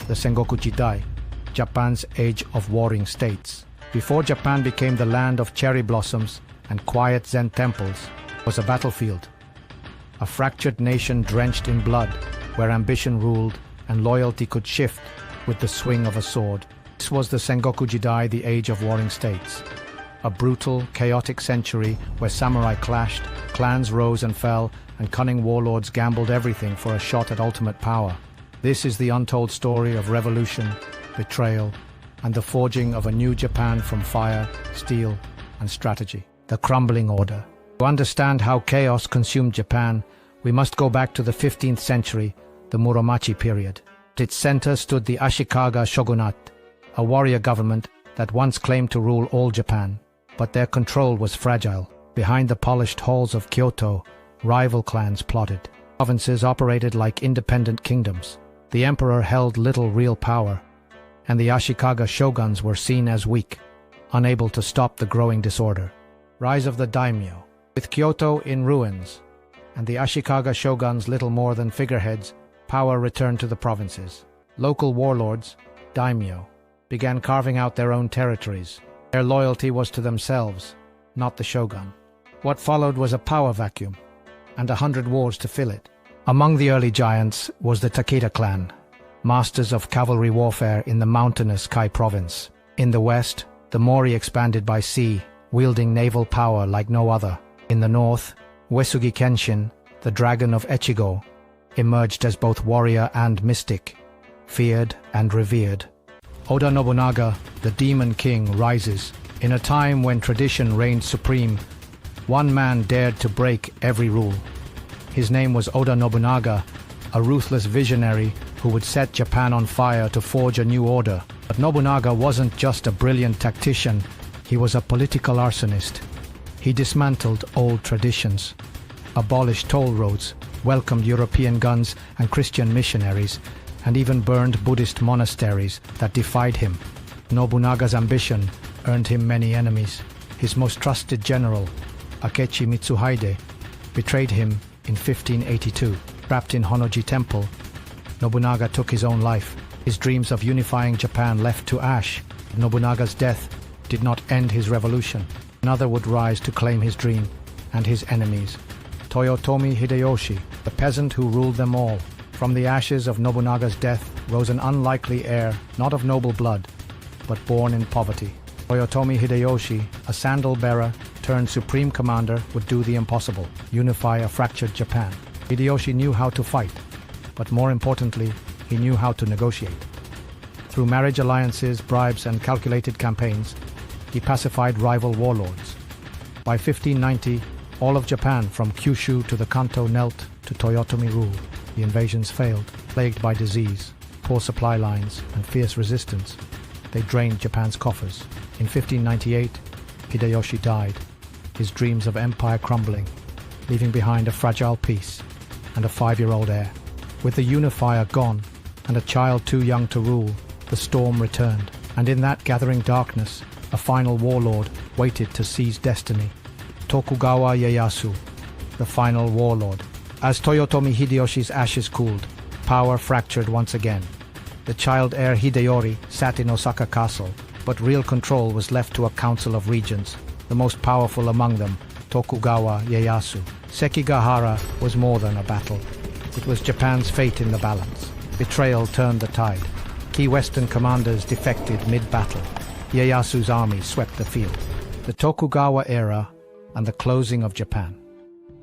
the Sengoku Jidai, Japan's age of warring states. Before Japan became the land of cherry blossoms and quiet Zen temples, it was a battlefield. A fractured nation drenched in blood, where ambition ruled and loyalty could shift with the swing of a sword. This was the Sengoku Jidai, the age of warring states. A brutal, chaotic century where samurai clashed, clans rose and fell, and cunning warlords gambled everything for a shot at ultimate power. This is the untold story of revolution, betrayal, and the forging of a new Japan from fire, steel, and strategy. The crumbling order. To understand how chaos consumed Japan, we must go back to the 15th century, the Muromachi period. At its center stood the Ashikaga Shogunate, a warrior government that once claimed to rule all Japan. But their control was fragile. Behind the polished halls of Kyoto, rival clans plotted. Provinces operated like independent kingdoms. The emperor held little real power, and the Ashikaga shoguns were seen as weak, unable to stop the growing disorder. Rise of the daimyo. With Kyoto in ruins, and the Ashikaga shoguns little more than figureheads, power returned to the provinces. Local warlords, daimyo, began carving out their own territories. Their loyalty was to themselves, not the shogun. What followed was a power vacuum, and 100 wars to fill it. Among the early giants was the Takeda clan, masters of cavalry warfare in the mountainous Kai province. In the west, the Mori expanded by sea, wielding naval power like no other. In the north, Uesugi Kenshin, the dragon of Echigo, emerged as both warrior and mystic, feared and revered. Oda Nobunaga, the demon king, rises. In a time when tradition reigned supreme, one man dared to break every rule. His name was Oda Nobunaga, a ruthless visionary who would set Japan on fire to forge a new order. But Nobunaga wasn't just a brilliant tactician, he was a political arsonist. He dismantled old traditions, abolished toll roads, welcomed European guns and Christian missionaries, and even burned Buddhist monasteries that defied him. Nobunaga's ambition earned him many enemies. His most trusted general, Akechi Mitsuhide, betrayed him in 1582. Trapped in Honnoji Temple, Nobunaga took his own life. His dreams of unifying Japan left to ash. Nobunaga's death did not end his revolution. Another would rise to claim his dream and his enemies. Toyotomi Hideyoshi, the peasant who ruled them all. From the ashes of Nobunaga's death rose an unlikely heir, not of noble blood, but born in poverty. Toyotomi Hideyoshi, a sandal-bearer turned supreme commander, would do the impossible, unify a fractured Japan. Hideyoshi knew how to fight, but more importantly, he knew how to negotiate. Through marriage alliances, bribes, and calculated campaigns, he pacified rival warlords. By 1590, all of Japan, from Kyushu to the Kanto, knelt to Toyotomi rule. The invasions failed, plagued by disease, poor supply lines, and fierce resistance. They drained Japan's coffers. In 1598, Hideyoshi died, his dreams of empire crumbling, leaving behind a fragile peace and a 5-year-old heir. With the unifier gone and a child too young to rule, the storm returned, and in that gathering darkness, a final warlord waited to seize destiny. Tokugawa Ieyasu, the final warlord. As Toyotomi Hideyoshi's ashes cooled, power fractured once again. The child heir Hideyori sat in Osaka Castle, but real control was left to a council of regents, the most powerful among them, Tokugawa Ieyasu. Sekigahara was more than a battle. It was Japan's fate in the balance. Betrayal turned the tide. Key Western commanders defected mid-battle. Ieyasu's army swept the field. The Tokugawa era and the closing of Japan.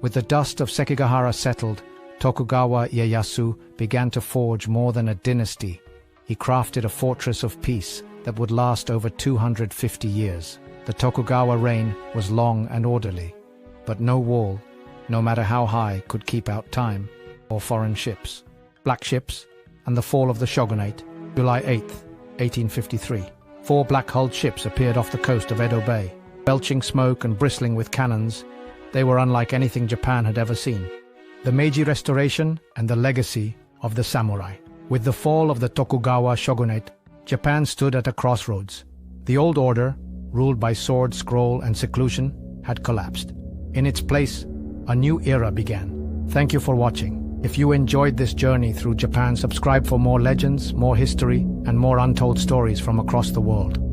With the dust of Sekigahara settled, Tokugawa Ieyasu began to forge more than a dynasty. He crafted a fortress of peace that would last over 250 years. The Tokugawa reign was long and orderly, but no wall, no matter how high, could keep out time or foreign ships. Black ships and the fall of the shogunate, July 8, 1853. 4 black-hulled ships appeared off the coast of Edo Bay. Belching smoke and bristling with cannons, they were unlike anything Japan had ever seen. The Meiji Restoration and the legacy of the samurai. With the fall of the Tokugawa Shogunate, Japan stood at a crossroads. The old order, ruled by sword, scroll, and seclusion, had collapsed. In its place, a new era began. Thank you for watching. If you enjoyed this journey through Japan, subscribe for more legends, more history, and more untold stories from across the world.